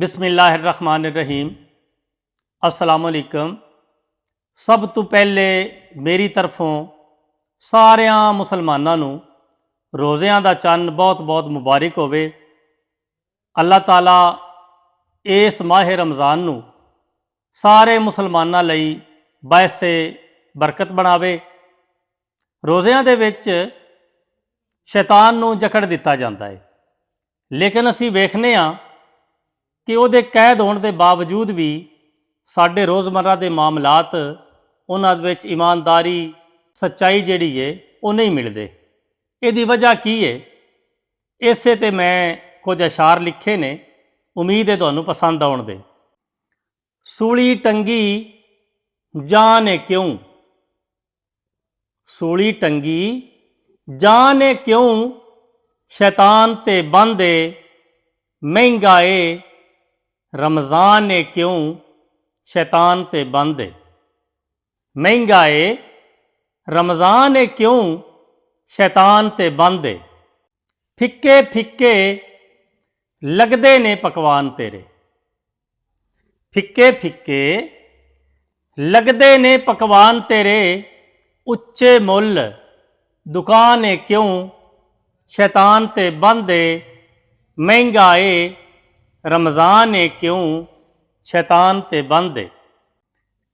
बिस्मिल्लाहिर्रहमानिर्रहीम। अस्सलामुअलैकुम। सब तो पहले मेरी तरफों सारिया मुसलमानों नूं रोज़ियां दा चन्न बहुत बहुत मुबारक होवे। अल्लाह ताला इस माह रमज़ान नूं सारे मुसलमानां लई बाइसे बरकत बनावे। रोज़ियां दे विच शैतान नूं जकड़ दिता जाता है, लेकिन असीं वेखने आ कि ਉਹਦੇ कैद होने के बावजूद भी साढ़े रोज़मर्रा के मामलात उन्हां विच ईमानदारी सच्चाई जिहड़ी है वो नहीं मिलते। इसकी वजह की है? इसे ते मैं कुछ अशार लिखे ने, उम्मीद है तुहानूं पसंद आउण दे। सूली टंगी जाने क्यों, सूली टंगी जाने क्यों, शैतान ते बंदे महंगाए रमज़ान ने क्यों, शैतान ते बंद महंगाए रमज़ान ने क्यों, शैतान ते बंद। फिक्के फिक्के लगदे ने पकवान तेरे, फिक्के फिक्के लगदे ने पकवान तेरे, उच्चे मुल दुकान है क्यों, शैतान ते बंद। महंगाए रमज़ान है क्यों, शैतान ते बंद।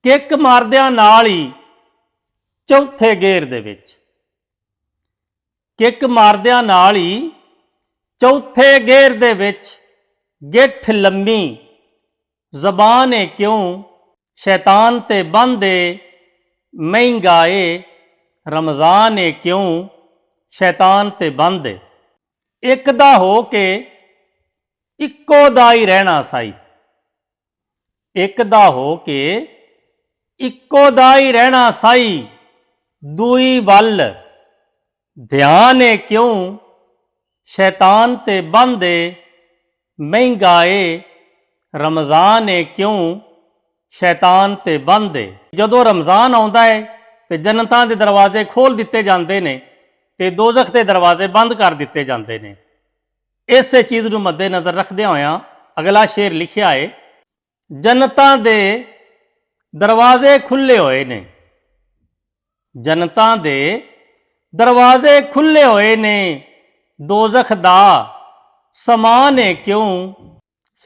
किक मारदियां नाल ही चौथे गेर दे विच, किक मारदियां नाल ही चौथे गेर दे विच, गिठ लम्मी जबान है क्यों, शैतान ते बंद। महंगाए रमज़ान है क्यों, शैतान ते बंद। एक दा हो के इक्को दा ही रहना साई, एक दा हो के इक्को दा ही रहना साई, दूई वल ध्यान है क्यों, शैतान ते बंद। महंगाए रमज़ान है क्यों, शैतान ते बंद। जदों रमज़ान आउंदा है तो जन्नतां दे दरवाजे खोल दिते जाते हैं तो दोज़ख के दरवाजे बंद कर दिते जाते हैं। इस चीज़ को मद्देनज़र रखद्या होया अगला शेर लिखिया है, जन्नतां दे दरवाजे खुले हुए ने, जन्नतां दे दरवाजे खुले हुए ने, दोज़ख दा समान है क्यों,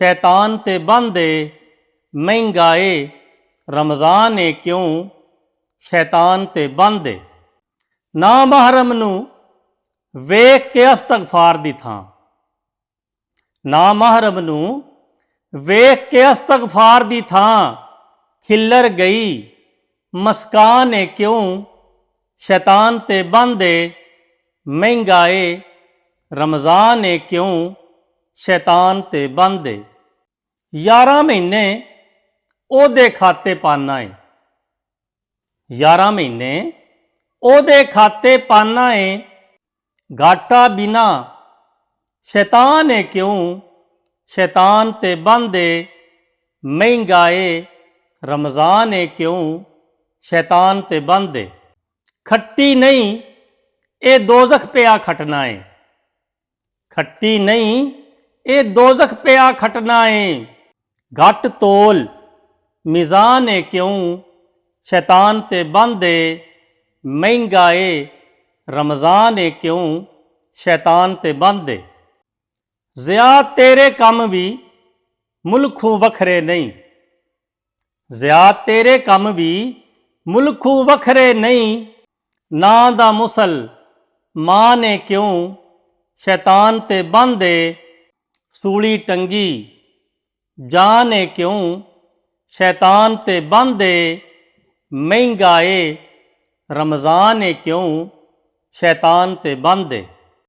शैतान ते बंद। महंगाए रमज़ान है क्यों, शैतान ते बंद। ना महरम नूं वेख के इस्तगफार दी थां, ना महरम नूं वेख के इस्तगफार दी थां, खिल्लर गई मस्कान है क्यों, शैतान ते बंद। महंगाए रमज़ान है क्यों, शैतान ते बंद। 11 महीने ओदे खाते पाना है, 11 महीने ओदे खाते पाना है, घाटा बिना शैतान है क्यों, शैतान ते बंद। महंगाए रमज़ान है क्यों, शैतान ते बंद। खट्टी नहीं ये दोज़ख पिया खटना है, खट्टी नहीं ये दोज़ख पिया खटना है, घट तोल मीज़ान है क्यों, शैतान ते बंद। महंगाए रमज़ान है क्यों, शैतान ते बंद। ज़िया तेरे कम भी मुल्खों वखरे नहीं, ज़िया तेरे कम भी मुल्खों वखरे नहीं, ना दा मुसल मान है क्यों, शैतान ते बंद। सूली टंगी जान है क्यों, शैतान ते बंद। महंगाए रमज़ान है क्यों, शैतान ते बंद।